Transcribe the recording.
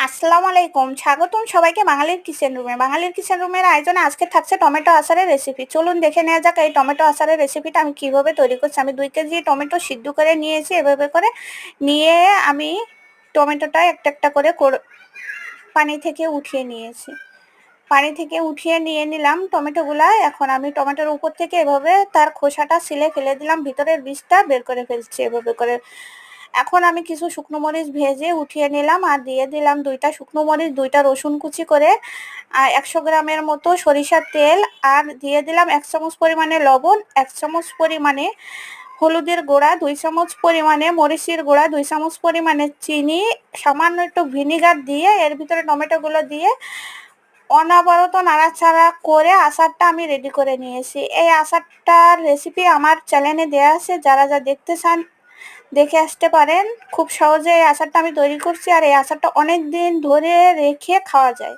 আসসালামু আলাইকুম, স্বাগতম সবাইকে বাঙালির কিচেন রুমে। বাঙালির কিচেন রুমের আয়োজনে আজকে থাকছে টমেটো আচারের রেসিপি। চলুন দেখে নেওয়া যাক এই টমেটো আচারের রেসিপিটা আমি কিভাবে তৈরি করছি। আমি 2 কেজি টমেটো সিদ্ধ করে নিয়েছি, এভাবে করে নিয়ে আমি টমেটোটা একটা একটা করে পানি থেকে উঠিয়ে নিয়েছি। পানি থেকে উঠিয়ে নিয়ে নিলাম টমেটোগুলা। এখন আমি টমেটোর উপর থেকে এভাবে তার খোসাটা ছিলে ফেলে দিলাম, ভিতরের বীজটা বের করে ফেলছি এভাবে করে। এখন আমি কিছু শুকনো মরিচ ভেজে উঠিয়ে নিলাম আর দিয়ে দিলাম 2টা শুকনো মরিচ, 2টা রসুন কুচি করে, আর 100 গ্রামের মতো সরিষার তেল, আর দিয়ে দিলাম 1 চামচ পরিমাণে লবণ, 1 চামচ পরিমাণে হলুদের গুঁড়া, 2 চামচ পরিমাণে মরিচের গুঁড়া, 2 চামচ পরিমাণে চিনি, সামান্য একটু ভিনিগার দিয়ে এর ভিতরে টমেটোগুলো দিয়ে অনবরত নাড়াচাড়া করে আচারটা আমি রেডি করে নিয়েছি। এই আচারটার রেসিপি আমার চ্যানেলে দেওয়া আছে, যারা দেখতে চান দেখে আসতে পারেন। খুব সহজে এই আচারটা আমি তৈরি করছি, আর এই আচারটা অনেক দিন ধরে রেখে খাওয়া যায়।